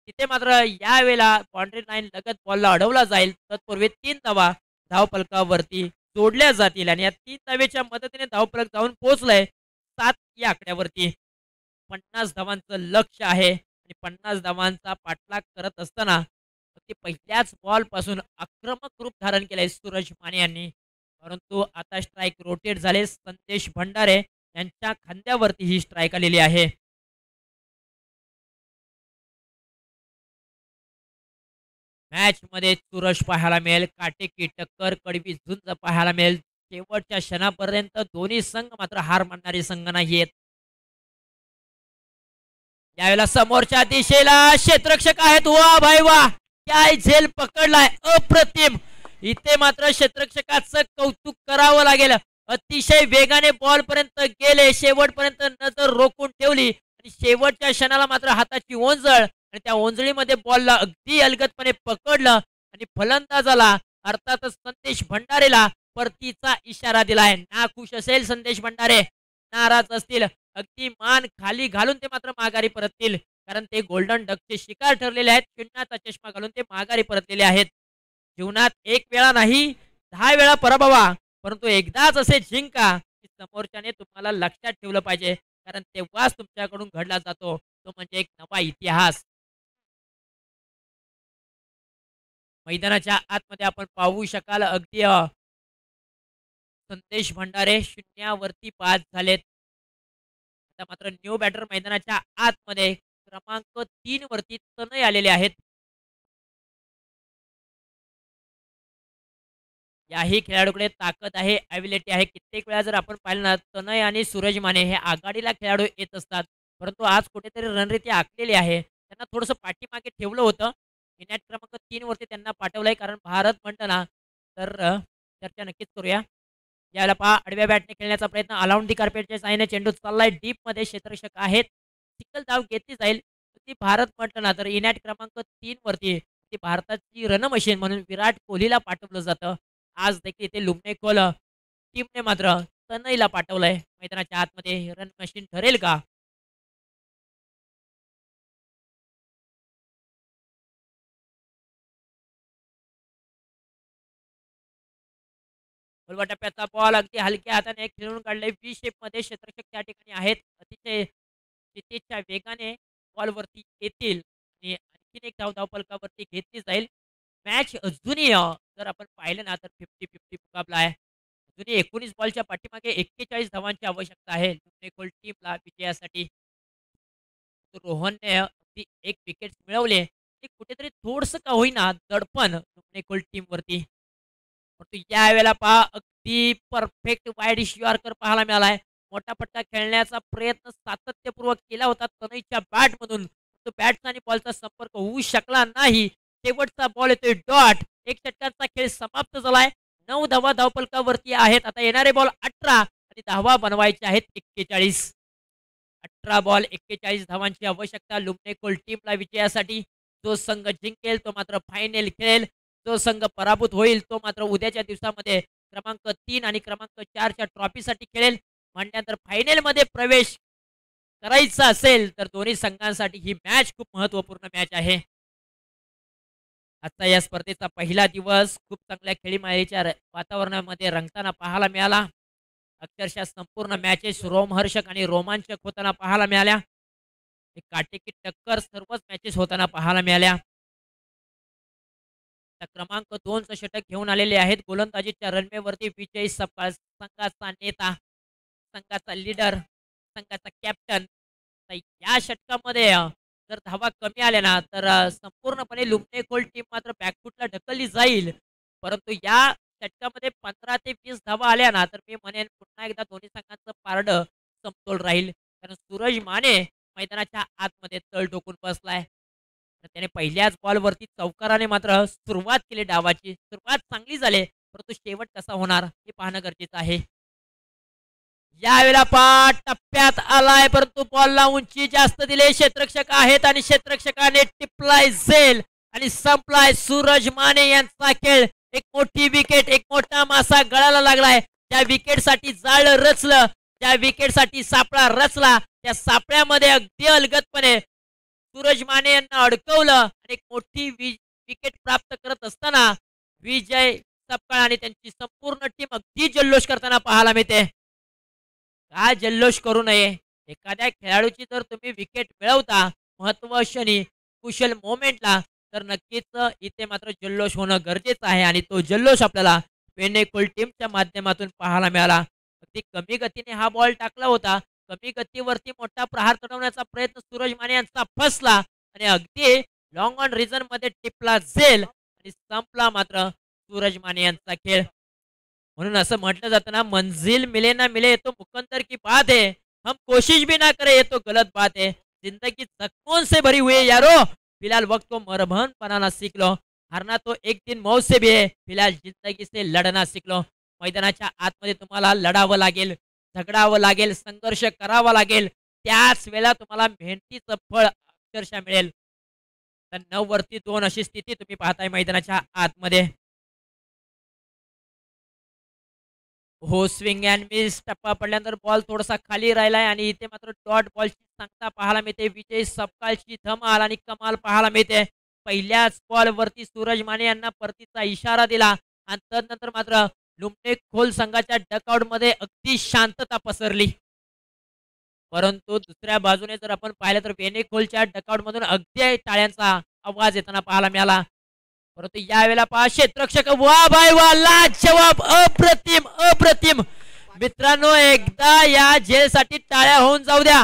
तिथे मात्र यावेळेला बाउंड्री लाईन लगत बॉलला अडवला जाईल. तत्पूर्वी 3 धावा धावफलकावरती जोडल्या जातील आणि या 3 धावेच्या मदतीने धावफलक जाऊन पोहोचलंय 7 या आकड्यावरती. 50 धावांचं लक्ष आहे आणि 50 धावांचा पाठलाग करत असताना ते पहिल्याच बॉल पासून आक्रमक रूप धारण केलंय सूरज माने यांनी, परंतु आता स्ट्राईक रोटेट झाले. संदेश भंडारे यांच्या खांद्यावरती ही स्ट्राईक आलेली आहे. मॅच मध्ये चुरस पाहायला मिळेल, काटेकी टक्कर, कडवी झुंज पाहायला मिळेल. शेवटच्या क्षणापर्यंत दोन्ही संघ मात्र हार मानणारे संघ नाहीयेत. यावेळेला समोरच्या दिशेला क्षेत्ररक्षक आहेत. वा भाई वा, काय झेल पकडलाय, अप्रतिम. इथे मात्र क्षेत्ररक्षकाचं कौतुक करावं लागेल. अतिशय वेगाने बॉल पर्यंत गेले, शेवटपर्यंत नजर रोखून ठेवली आणि शेवटच्या क्षणाला मात्र हाताची ओंजळ आणि त्या ओंजळीमध्ये बॉलला अगदी अलगदपणे पकडलं आणि फलंदाजाला अर्थातच संदेश भंडारेला परतीचा इशारा दिलाय. ना खुश असेल संदेश भंडारे, नाराज असतील, अगदी मान खाली घालून ते मात्र माघारी परततील, कारण ते गोल्डन डकचे शिकार ठरलेले आहेत. चिन्हाचा चष्मा घालून ते माघारी परतलेले आहेत. जीवनात एक वेळा नाही 10 वेळा पराभवा, परंतु एकदाच असे जिंका की समोरच्याने तुम्हाला लक्षात ठेवलं पाहिजे, कारण तेव्हाच तुमच्याकडून घडला जातो तो म्हणजे एक नवा इतिहास. मैदानाच्या आतमध्ये आपण पाहू शकाल अगदी संदेश भंडारे शून्यावरती 5 झालेत. आता मात्र न्यू बॅटर मैदानाच्या आतमध्ये क्रमांक 3 वरती तनय आलेले आहेत. याही खेळाडूकडे ताकद आहे, ॲबिलिटी आहे. कित्येक वेळा जर आपण पाहिलं ना, तनय आणि सूरज माने हे आघाडीला खेळाडू येत असतात, परंतु आज कुठेतरी रणनीती आखलेली आहे. त्यांना थोडंसं पाठीमागे ठेवलं होतं. मॅच क्रमांक 3 वरती त्यांना पाठवलंय, कारण भारत म्हटलं ना तर चर्चा नक्कीच करूया. यावेळेला पहा, आडव्या बॅटने खेळण्याचा प्रयत्न अलाउंड दी कार्पेटच्या साहाय्याने चेंडू चाललाय डीप मध्ये. क्षेत्ररक्षक आहेत, सिंगल धाव घेतली जाईल. ती भारत म्हटलं ना तर इनॅट क्रमांक 3 वरती ती भारताची रन मशीन म्हणून विराट कोहलीला पाठवलं जातं. आज देखील इथे लुमने कोल टीमने मात्र तनयला पाठवलंय. मैदानाच्या आतमध्ये रन मशीन ठरेल का? खोलवा टप्प्याचा बॉल अगदी हलक्या हाताने खेळून काढले. व्ही शेप मध्ये क्षेत्ररक्षक त्या ठिकाणी आहेत. अतिशय क्षितिजच्या वेगाने बॉलवरती येतील आणि आणखीन एक धाव धावफलकावरती घेतली जाईल. मॅच अजूनही जर आपण पाहिलं ना तर 50-50 मुकाबला आहे. अजूनही 19 बॉलच्या पाठीमागे 41 धावांची आवश्यकता आहे लुमनेकोल टीमला विजयासाठी. रोहनने अगदी एक विकेट मिळवले, ते कुठेतरी थोडंसं का होईना दडपण लुमनेकोल टीमवरती. परंतु यावेळेला पहा, अगदी परफेक्ट वाईड यॉर्कर पाहायला मिळालाय. मोठा पट्टा खेळण्याचा प्रयत्न सातत्यपूर्वक केला होता तनयच्या बॅटमधून, तो बॅटचा आणि बॉलचा संपर्क होऊ शकला नाही. शेवटचा बॉल येतोय डॉट. एक षटकांचा खेळ समाप्त झालाय. 9 धावा धावफलकावरती आहेत. आता येणारे बॉल 18 आणि धावा बनवायचे आहेत 41. 18 बॉल 41 धावांची आवश्यकता लुमनेकोल टीमला विजयासाठी. जो संघ जिंकेल तो मात्र फायनल खेळेल. जो संघ पराभूत होईल तो मात्र उद्याच्या दिवसामध्ये क्रमांक 3 आणि क्रमांक 4च्या ट्रॉफीसाठी खेळेल. म्हटल्यानंतर फायनलमध्ये प्रवेश करायचा असेल तर दोन्ही संघांसाठी ही मॅच खूप महत्त्वपूर्ण मॅच आहे. आजचा या स्पर्धेचा पहिला दिवस खूप चांगल्या खेळीमेळीच्या वातावरणामध्ये रंगताना पाहायला मिळाला. अक्षरशः संपूर्ण मॅचेस रोमहर्षक आणि रोमांचक होताना पाहायला मिळाल्या. एक काटेकी टक्कर सर्वच मॅचेस होताना पाहायला मिळाल्या. क्रमांक 2चं षटक घेऊन आलेले आहेत गोलंदाजीच्या रनवेवरती विजय सपकाळ, संघाचा नेता, संघाचा लीडर, संघाचा कॅप्टन. या षटकामध्ये जर धावा कमी आल्या ना तर संपूर्णपणे लुमनेकोल टीम मात्र बॅकफुटला ढकलली जाईल. परंतु या षटकामध्ये 15 ते 20 धावा आल्या ना तर मी म्हणेन पुन्हा एकदा दोन्ही संघांचं पारडं समतोल राहील, कारण सूरज माने मैदानाच्या आतमध्ये तळ टोकून बसलाय. तर त्याने पहिल्याच बॉलवरती चौकाराने मात्र सुरुवात केली. डावाची सुरुवात चांगली झाली, परंतु शेवट कसा होणार हे पाहणं गरजेचं आहे. यावेळेला टप्प्यात आलाय, परंतु बॉलला उंची जास्त दिले. क्षेत्ररक्षक आहेत आणि क्षेत्ररक्षकाने टिपलाय झेल आणि संपलाय सूरज माने यांचा खेळ. एक मोठी विकेट, एक मोठा मासा गळाला लागलाय. त्या विकेटसाठी जाळ रचलं, त्या विकेटसाठी सापळा रचला. त्या सापळ्यामध्ये अगदी अलगदपणे सूरज माने यांना अडकवलं आणि एक मोठी विकेट प्राप्त करत असताना विजय सपकाळ आणि त्यांची संपूर्ण टीम अगदी जल्लोष करताना पाहायला मिळते. काय जल्लोष करू नये. एखाद्या खेळाडूची जर तुम्ही विकेट मिळवता महत्त्वक्षणी कुशल मोमेंटला, तर नक्कीच इथे मात्र जल्लोष होणं गरजेचं आहे आणि तो जल्लोष आपल्याला वेनेकोल टीमच्या माध्यमातून पाहायला मिळाला. अगदी कमी गतीने हा बॉल टाकला होता. कमी गतीवरती मोठा प्रहार चढवण्याचा प्रयत्न सूरज माने यांचा फसला आणि अगदी लॉंग ऑन रिझन मध्ये टिपला झेल आणि संपला मात्र सूरज माने यांचा खेळ. म्हणून असं म्हटलं जातं ना, मंजिल मिले ना मिले तो मुकद्दर की बात है, हम कोशिश भी ना करे ये तो गलत बात है. जिंदगी जख्मों से भरी हुई है यारो, फिलहाल वक्त को मरहम बनाना सीख लो. हारना तो एक दिन मौत से भी है, फिलहाल जिंदगी से लढना सीख लो. मैदानाच्या आतमध्ये तुम्हाला लढावं लागेल, झगडावं लागेल, संघर्ष करावा लागेल. त्याच वेळेला तुम्हाला मेहनतीचं फळ अक्षरशः मिळेल. तर 9 वरती 2 अशी स्थिती तुम्ही पाहताय मैदानाच्या आतमध्ये. हो, स्विंग अँड मिस टप्पा पडल्यानंतर बॉल थोडासा खाली राहिलाय आणि इथे मात्र डॉट बॉलची सांगता पाहायला मिळते. विजय सपकाळची धमाल आणि कमाल पाहायला मिळते. पहिल्याच बॉलवरती सूरज माने यांना परतीचा इशारा दिला आणि तदनंतर मात्र लुमणे खोल संघाच्या डकआउटमध्ये अगदी शांतता पसरली. परंतु दुसऱ्या बाजूने जर आपण पाहिलं तर वेने खोलच्या डकआउटमधून अगदी टाळ्यांचा आवाज येताना पाहायला मिळाला. परंतु यावेळेला पहा क्षेत्ररक्षक वा भाई वा लाजवाब अप्रतिम अप्रतिम. मित्रांनो एकदा या झेलसाठी टाळ्या होऊन जाऊ द्या.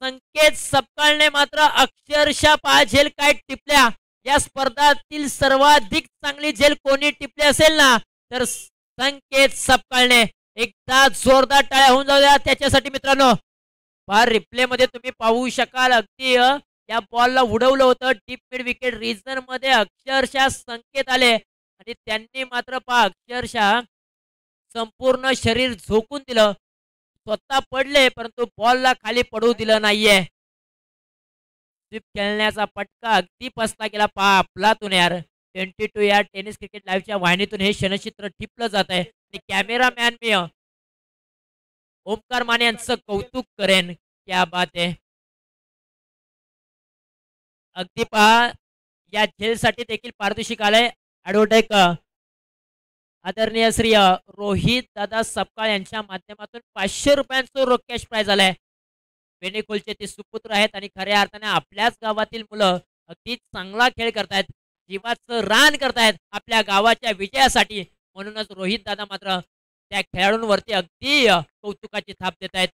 संकेत सपकाळने मात्र अक्षरशः पहा झेल काय टिपल्या. या स्पर्धातील सर्वाधिक चांगली झेल कोणी टिपली असेल ना तर संकेत सपकाळने. एकदा जोरदार टाळ्या होऊन जाऊ द्या त्याच्यासाठी मित्रांनो. पहा रिप्ले मध्ये तुम्ही पाहू शकाल अगदी या बॉलला उडवलं होतं डीप मिड विकेट रिजन मध्ये अक्षरशः संकेत आले आणि त्यांनी मात्र पहा अक्षरशः संपूर्ण शरीर झोकून दिलं. स्वतः पडले परंतु बॉलला खाली पडू दिलं नाहीये. स्वीप खेळण्याचा पटका अगदी फसला गेला पहा आपलातून यार. 22 या टेनिस क्रिकेट लाईव्हच्या वाहिनीतून हे क्षणचित्र टिपलं जात आहे आणि कॅमेरामॅन मी ओमकार माने यांचं कौतुक करेन. क्या बात आहे. अगदी पहा या झेलसाठी देखील पारितोषिक आलंय. ॲडव्होटेक आदरणीय श्री रोहित दादा सपकाळ यांच्या माध्यमातून 500 रुपयांचं रोख कॅश प्राइज आलाय. वेणेखोलचे ते सुपुत्र आहेत आणि खऱ्या अर्थाने आपल्याच गावातील मुलं अगदी चांगला खेळ करतायत, जीवाचं रान करतायत आपल्या गावाच्या विजयासाठी. म्हणूनच रोहित दादा मात्र त्या खेळाडूंवरती अगदी कौतुकाची थाप देत आहेत.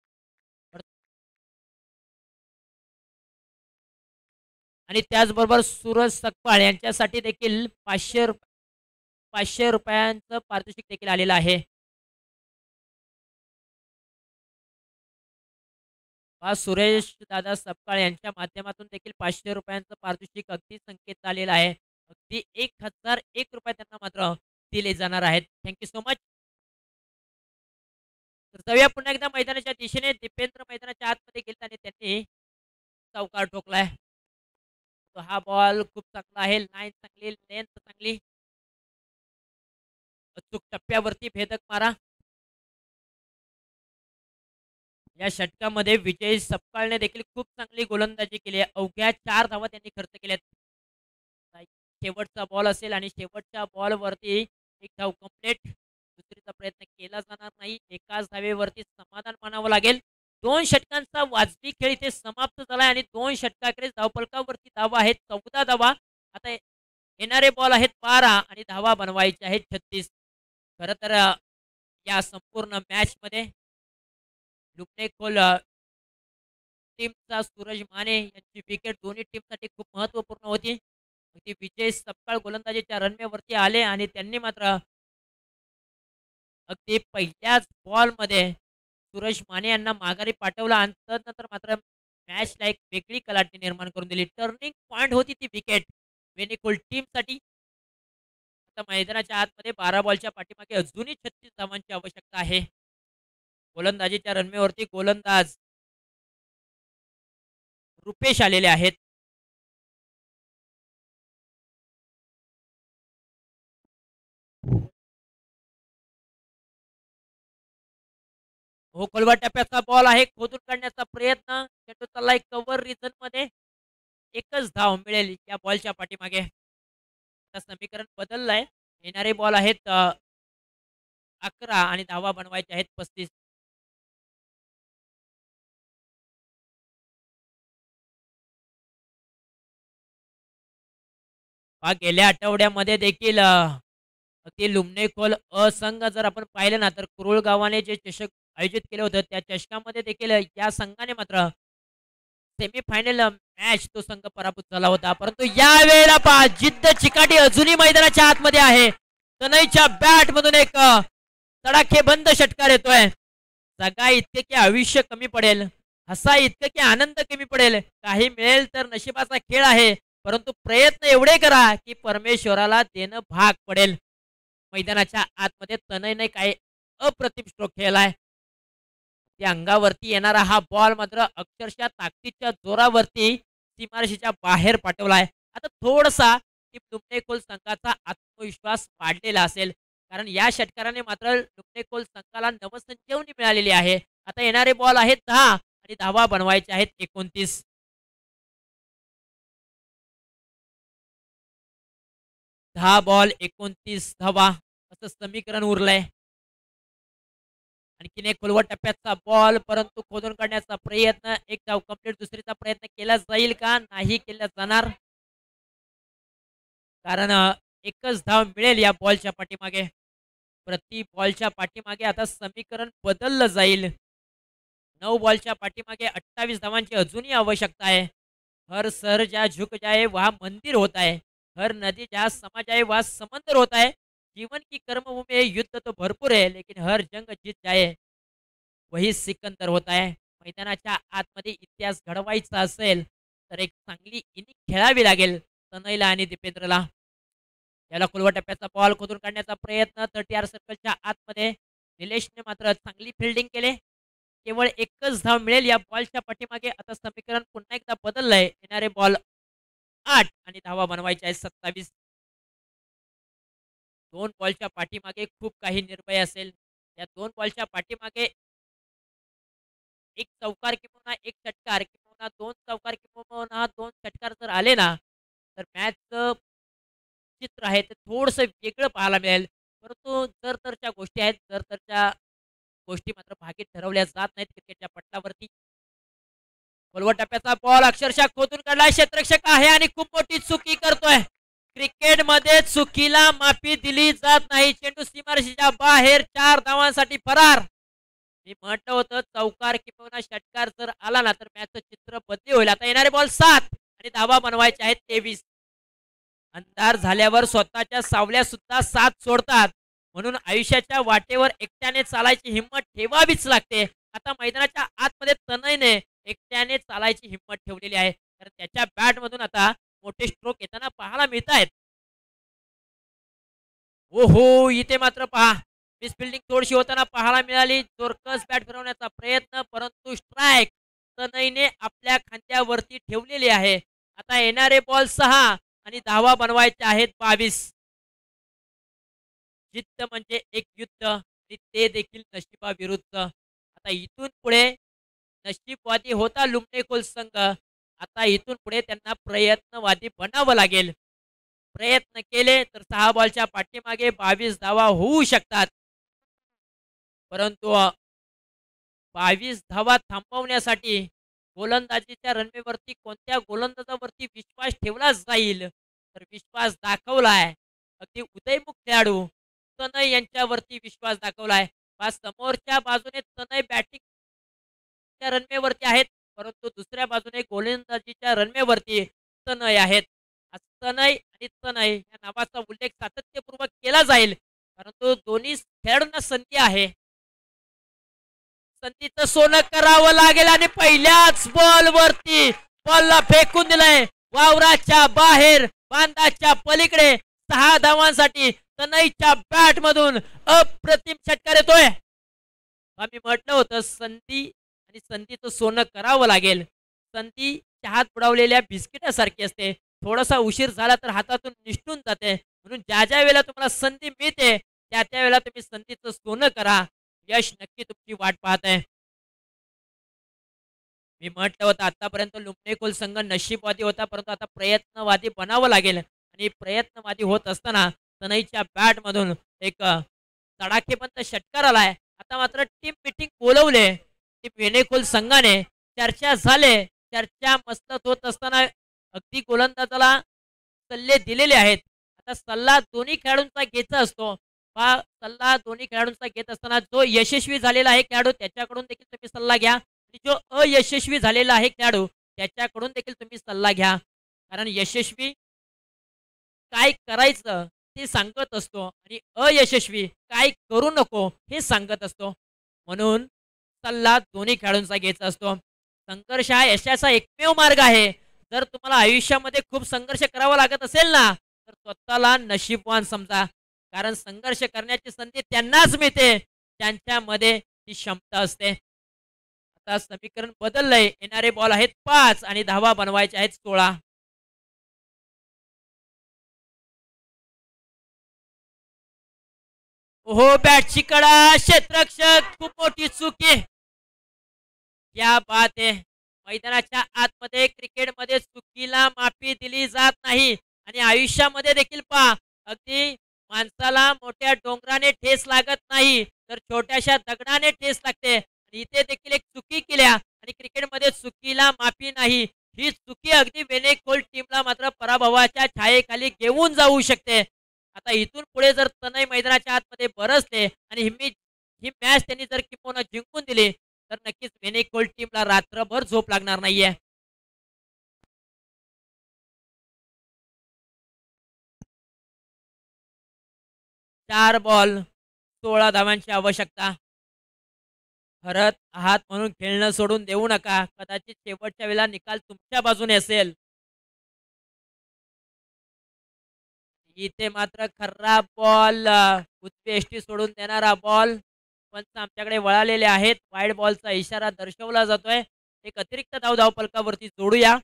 आणि त्याचबरोबर सूरज सकपाळ यांच्यासाठी देखील 500 रुपयांचं पारितोषिक देखील आलेलं आहे. सुरेश दादा सपकाळ यांच्या माध्यमातून देखील 500 रुपयांचं पारितोषिक अगदी संकेत आलेलं आहे. अगदी 1001 रुपये त्यांना मात्र दिले जाणार आहेत. Thank you so much. तर जाऊया पुन्हा एकदा मैदानाच्या दिशेने. दीपेंद्र मैदानाच्या आतमध्ये गेले आणि त्यांनी चौकार ठोकलाय. तो हा बॉल खूप चांगला आहे. लाईन चांगली, लेंथ चांगली, अचूक टप्प्यावरती भेदक मारा. या षटकामध्ये विजय सपकाळने देखील खूप चांगली गोलंदाजी केली आहे. अवघ्या 4 धावा त्यांनी खर्च केल्यात. शेवटचा बॉल असेल आणि शेवटच्या बॉलवरती एक धाव कंप्लीट. दुसरीचा प्रयत्न केला जाणार नाही. एकाच धावेवरती समाधान मानावं लागेल. 2 षटकांचा वाजवी खेळ इथे समाप्त झाला आणि 2 षटकाकडे धावफलकावरती धावा आहेत 14 धावा. आता येणारे बॉल आहेत 12 आणि धावा बनवायचे आहेत 36. खरं तर या संपूर्ण मॅच मध्ये लुमणे खोल टीमचा सूरज माने यांची विकेट दोन्ही टीमसाठी खूप महत्त्वपूर्ण होती. ती विजय सपकाळ गोलंदाजीच्या रनवेवरती आले आणि त्यांनी मात्र अगदी पहिल्याच बॉलमध्ये सूरज माने यांना माघारी पाठवलं आणि त्यानंतर मात्र मॅचला एक वेगळी कलाटणी निर्माण करून दिली. टर्निंग पॉइंट होती ती विकेट वेनिकोल टीमसाठी. आता मैदानाच्या आतमध्ये 12 बॉलच्या पाठीमागे अजूनही 36 धावांची आवश्यकता आहे. गोलंदाजीच्या रनवेवरती गोलंदाज रुपेश आलेले आहेत. हो, खोलवा टप्प्याचा बॉल आहे. खोदून काढण्याचा प्रयत्न. चेंडू चाललाय कव्हर रिजन मध्ये. एकच धाव मिळेल या बॉलच्या पाठीमागे. आता समीकरण बदललंय. येणारे बॉल आहेत 11 आणि धावा बनवायचे आहेत 35. गेल्या आठवड्यामध्ये देखील अगदी लुमणे खोल असंघ जर आपण पाहिलं ना तर कुरुळ गावाने जे चषक आयोजित केलं होतं त्या चषकामध्ये देखील या संघाने मात्र सेमीफायनल मॅच तो संघ पराभूत झाला होता, परंतु या वेळेला पहा जिद्द चिकाटी अजूनही मैदानाच्या आतमध्ये आहे. तनयच्या बॅट मधून एक तडाखेबंद षटकार येतोय. जगा इतके की आयुष्य कमी पडेल, हसा इतके की आनंद कमी पडेल, काही मिळेल तर नशिबाचा खेळ आहे, परंतु प्रयत्न एवढे करा की परमेश्वराला देणं भाग पडेल. मैदानाच्या आतमध्ये तनयने काय अप्रतिम स्ट्रोक खेळलाय. त्या अंगावरती येणारा हा बॉल मात्र अक्षरशः ताकदीच्या जोरावरती सीमारेषेच्या बाहेर पाठवलाय. आता थोडासा लुमणेखोल संघाचा आत्मविश्वास वाढलेला असेल, कारण या षटकाराने मात्र लुमणेखोल संघाला नवसंजीवनी मिळालेली आहे. आता येणारे बॉल आहेत 10 आणि धावा बनवायचे आहेत 29. 10 बॉल 29 धावा असं समीकरण उरलंय. आणखीन एक खोलवर टप्प्याचा बॉल, परंतु खोदून काढण्याचा प्रयत्न. एक धाव कंप्लीट, दुसरीचा प्रयत्न केला जाईल का? नाही केला जाणार, कारण एकच धाव मिळेल या बॉलच्या पाठीमागे. प्रति बॉलच्या पाठीमागे आता समीकरण बदललं जाईल. 9 बॉलच्या पाठीमागे 28 धावांची अजूनही आवश्यकता आहे. हर सर ज्या झुक जाए वहा मंदिर होता है, हर नदी जहाँ समा जाए वहाँ समंदर होता है. जीवन की कर्मभूमि है, युद्ध तो भरपूर है, लेकिन हर जंग जीत जाए वही सिकंदर होता है. मैदानाच्या आतमध्ये इतिहास घडवायचा असेल तर एक चांगली इनिंग खेळावी लागेल तनयला आणि दीपेंद्रला. याला खोलवर टप्प्याचा बॉल खोदून काढण्याचा प्रयत्न 30 सर्कलच्या आतमध्ये. निलेशने मात्र चांगली फिल्डिंग केले. केवळ एकच धाव मिळेल या बॉलच्या पाठीमागे. आता समीकरण पुन्हा एकदा बदललंय. येणारे बॉल 8 आणि धावा बनवायच्या आहेत 27. 2 बॉलच्या पाठीमागे खूप काही निर्भय असेल. या 2 बॉलच्या पाठीमागे एक चौकार किंवा एक षटकार किंवा 2 चौकार किंवा 2 षटकार जर आले ना, तर मॅचचं चित्र आहे ते थोडंसं वेगळं पाहायला मिळेल. परंतु जर गोष्टी आहेत, जर गोष्टी मात्र भागी ठरवल्या जात नाहीत क्रिकेटच्या पटलावरती. खोलवर टप्प्याचा बॉल अक्षरशः खोदून काढलाय. क्षेत्ररक्षक आहे आणि खूप मोठी चुकी करतोय. क्रिकेटमध्ये चुकीला माफी दिली जात नाही. चेंडू सीमारेषेच्या बाहेर 4 धावांसाठी फरार. मी म्हटलं होतं चौकार किंवा षटकार जर आला ना तर मॅचचं चित्र बदली होईल. आता येणारे बॉल 7 आणि धावा बनवायचे आहेत 23. अंधार झाल्यावर स्वतःच्या सावल्या सुद्धा साथ सोडतात, म्हणून आयुष्याच्या वाटेवर एकट्याने चालायची हिंमत ठेवावीच लागते. आता मैदानाच्या आतमध्ये तनयने एकट्याने चालायची हिंमत ठेवलेली आहे, तर त्याच्या बॅट मधून आता मोठे स्ट्रोक येताना पाहायला मिळत आहेत. ओहो, इथे मात्र पहा मिसफिल्डिंग थोडीशी होताना पाहायला मिळाली. जोरकस बॅट फिरवण्याचा प्रयत्न, परंतु स्ट्राईक तनयने आपल्या खांद्यावरती ठेवलेली आहे. आता येणारे बॉल 6 आणि धावा बनवायचे आहेत 22. जिद्द म्हणजे एक युद्ध आणि ते देखील नशिबाविरुद्ध. आता इथून पुढे नशीबवादी होता लुमणेखोल संघ, आता इथून पुढे त्यांना प्रयत्नवादी बनावं लागेल. प्रयत्न केले तर 6 बॉलच्या पाठीमागे 22 धावा होऊ शकतात, परंतु 22 धावा थांबवण्यासाठी गोलंदाजीच्या रणनीतीवरती कोणत्या गोलंदाजावरती विश्वास ठेवला जाईल, तर विश्वास दाखवलाय अगदी उदयमुख खेळाडू तनय यांच्यावरती विश्वास दाखवलाय. समोरच्या बाजूने तनय बॅटिंगच्या रणनीतीवरती आहेत, परंतु दुसऱ्या बाजूने गोलंदाजीच्या रणनीतीवरती तनय आहेत. तनय आणि तनय या नावाचा उल्लेख सातत्यपूर्वक केला जाईल, परंतु दोन्ही खेळाडूंना संधी आहे. संधीचं सोनं करावं लागेल आणि पहिल्याच बॉल वरती बॉलला फेकून दिलंय वावराच्या बाहेर, बांधाच्या पलीकडे. 6 धावांसाठी तनयच्या बॅट मधून अप्रतिम षटकार येतोय. आम्ही म्हटलं होतं संधी आणि संधीचं सोनं करावं लागेल. संधी चहात बुडवलेल्या बिस्किटासारखी असते, थोडासा उशीर झाला तर हातातून निष्ठून जाते, म्हणून ज्या ज्या वेळेला तुम्हाला संधी मिळते त्या त्या वेळेला तुम्ही संधीचं सोनं करा. यश नक्की तुमची वाट पाहत आहे. मी म्हटलं होतं आतापर्यंत लुमणेखोल संघ नशीबवादी होता, परंतु आता प्रयत्नवादी बनावं लागेल. आणि प्रयत्नवादी होत असताना तनयच्या बॅट मधून एक तडाखेबंद षटकार आलाय. आता मात्र टीम मीटिंग बोलवले वेणेखोल संघाने. चर्चा झाले, चर्चा मसलत होत असताना अगदी गोलंदाजाला सल्ले दिलेले आहेत. आता सल्ला दोन्ही खेळाडूंचा घ्यायचा असतो. हा सल्ला दोन्ही खेळाडूंचा घेत असताना जो यशस्वी झालेला आहे खेळाडू त्याच्याकडून देखील तुम्ही सल्ला घ्या, आणि जो अयशस्वी झालेला आहे खेळाडू त्याच्याकडून देखील तुम्ही सल्ला घ्या. कारण यशस्वी काय करायचं ते सांगत असतो आणि अयशस्वी काय करू नको हे सांगत असतो. म्हणून सल्ला दोन्ही खेळाडूंचा घ्यायचा असतो. संघर्ष हा यशाचा एकमेव मार्ग आहे. जर तुम्हाला आयुष्यामध्ये खूप संघर्ष करावा लागत असेल ना, तर स्वतःला नशीबवान समजा. कारण संघर्ष करण्याची संधी त्यांनाच मिळते, त्यांच्यामध्ये ती क्षमता असते. आता समीकरण बदललंय. येणारे बॉल आहेत 5 आणि धावा बनवायच्या आहेत 16. हो, बॅटची कडा, क्षेत्ररक्षक, खूप मोठी चूक आहे. क्या बात आहे. मैदानाच्या आतमध्ये क्रिकेटमध्ये चुकीला माफी दिली जात नाही आणि आयुष्यामध्ये देखील पहा, अगदी माणसाला मोठ्या डोंगराने ठेस लागत नाही, तर छोट्याशा दगडाने ठेस लागते. आणि इथे देखील एक चुकी केल्या आणि क्रिकेटमध्ये चुकीला माफी नाही. ही चुकी अगदी वेनेखोल टीमला मात्र पराभवाच्या छायेखाली घेऊन जाऊ शकते. आता इथून पुढे जर तनय मैदानाच्या आतमध्ये बरसले आणि ही मॅच त्यांनी जर किंबहुना जिंकून दिली, तर नक्कीच वेनेखोल टीमला रात्रभर झोप लागणार नाहीये. 4 बॉल 16 धावांची आवश्यकता. हरत आहात म्हणून खेळणं सोडून देऊ नका. कदाचित शेवटच्या वेळेला निकाल तुमच्या बाजूने असेल. इथे मात्र खराब बॉल, उत्कृष्टी सोडून देणारा बॉल. पंच आमच्याकडे वळालेले आहेत. वाईड बॉलचा इशारा दर्शवला जातोय. एक अतिरिक्त धाव धावफलकावरती जोडूया.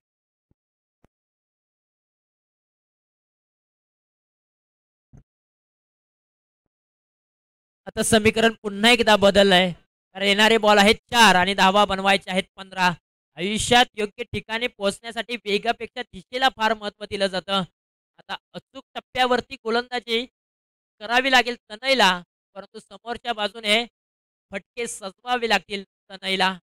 आता समीकरण पुन्हा एकदा बदललंय. कारण येणारे बॉल आहेत 4 आणि धावा बनवायचे आहेत 15. आयुष्यात योग्य ठिकाणी पोहोचण्यासाठी वेगापेक्षा दिशेला फार महत्त्व दिलं जातं. आता अचूक टप्प्यावरती गोलंदाजी करावी लागेल तनयला, परंतु समोरच्या बाजूने फटके सजवावे लागतील तनयला.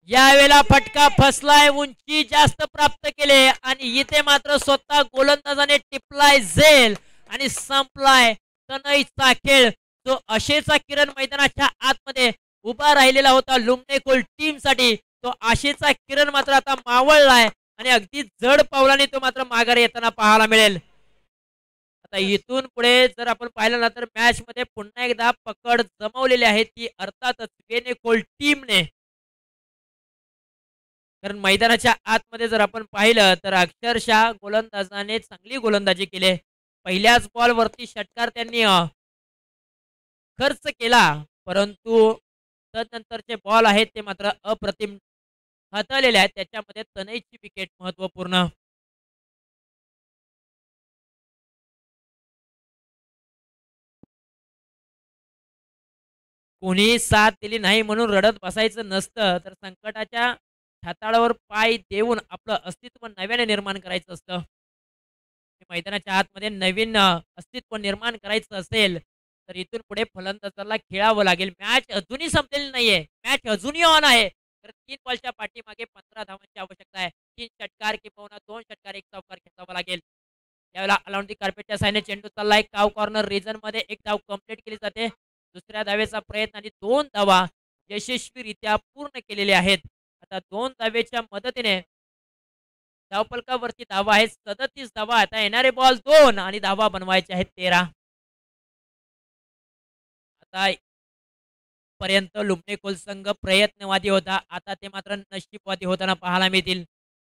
यावेळेला फटका फसलाय, उंची जास्त प्राप्त केले आणि इथे मात्र स्वतः गोलंदाजाने टिपलाय झेल आणि संपलाय तनयचा खेळ. जो आशेचा किरण मैदानाच्या आतमध्ये उभा राहिलेला होता लुमणेकोल टीम साठी, तो आशेचा किरण मात्र आता मावळलाय आणि अगदी जड पावलाने तो मात्र माघारी येताना पाहायला मिळेल. आता इथून पुढे जर आपण पाहिलं ना, तर मॅच मध्ये पुन्हा एकदा पकड जमवलेली आहे ती अर्थातच वेनेकोल टीमने. कारण मैदानाच्या आतमध्ये जर आपण पाहिलं तर अक्षरशः गोलंदाजाने चांगली गोलंदाजी केली. पहिल्याच बॉलवरती षटकार त्यांनी खर्च केला, परंतु तदनंतरचे बॉल आहेत ते मात्र अप्रतिम हाताळलेले आहेत. त्याच्यामध्ये तनयची विकेट महत्वपूर्ण. कोणी साथ दिली नाही म्हणून रडत बसायचं नसतं, तर संकटाच्या हाताळावर पाय देऊन आपलं अस्तित्व नव्याने निर्माण करायचं असतं. मैदानाच्या आतमध्ये नवीन अस्तित्व निर्माण करायचं असेल, तर इथून पुढे फलंदाजाला खेळावं लागेल. मॅच अजूनही संपलेली नाहीये. मॅच अजूनही ऑन आहे. तर 3 बॉलच्या पाठीमागे 15 धावांची आवश्यकता आहे. 3 षटकार किंवा 2 षटकार 1 चौकार खेचावा लागेल. यावेळेला अलाउंड दी कार्पेटच्या साहाय्याने चेंडू चाललाय काव कॉर्नर रिजन मध्ये. 1 धाव कंप्लीट केली जाते. दुसऱ्या धावेचा प्रयत्न आणि 2 धावा यशस्वीरित्या पूर्ण केलेल्या आहेत. आता 2 धावेच्या मदतीने धावफलकावरती धावा आहेत 37 धावा. आता येणारे बॉल 2 आणि धावा बनवायचे आहेत 13. आता पर्यंत लुमणेकोल संघ प्रयत्नवादी होता, आता ते मात्र नशीबवादी होताना पाहायला मिळतील.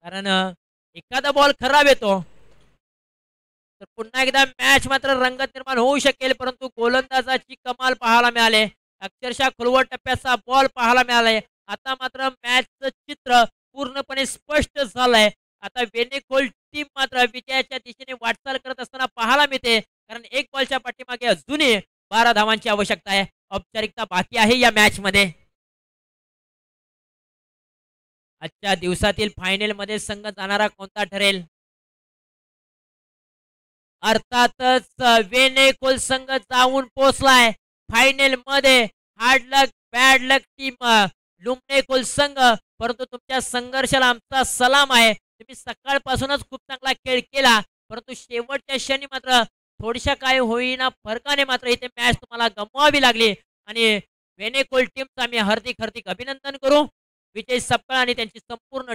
कारण एखादा बॉल खराब येतो तर पुन्हा एकदा मॅच मात्र रंगत निर्माण होऊ शकेल, परंतु गोलंदाजाची कमाल पाहायला मिळाले. अक्षरशः खोलवर टप्प्याचा बॉल पाहायला मिळालाय. आता मात्र मॅचचं चित्र पूर्णपणे स्पष्ट झालंय. आता वेनेखोल टीम मात्र विजयाच्या दिशेने वाटचाल करत असताना पाहायला मिळते. कारण 1 बॉलच्या पाठीमागे अजूनही 12 धावांची आवश्यकता आहे. औपचारिकता बाकी आहे या मॅच मध्ये. आजच्या दिवसातील फायनल मध्ये संघ जाणारा कोणता ठरेल? अर्थातच वेनेखोल संघ जाऊन पोहोचलाय फायनल मध्ये. हार्ड लक बॅड लक टीम लुमणेकोल संघ, परंतु तुमच्या संघर्षाला आमचा सलाम आहे. तुम्ही सकाळपासूनच खूप चांगला खेळ केला, परंतु शेवटच्या क्षणी मात्र थोड्याशा काय होईना फरकाने मात्र इथे मॅच तुम्हाला गमवावी लागली आणि वेनेकोल टीमचं आम्ही हार्दिक हार्दिक अभिनंदन करू. विजय सपकाळ आणि त्यांची संपूर्ण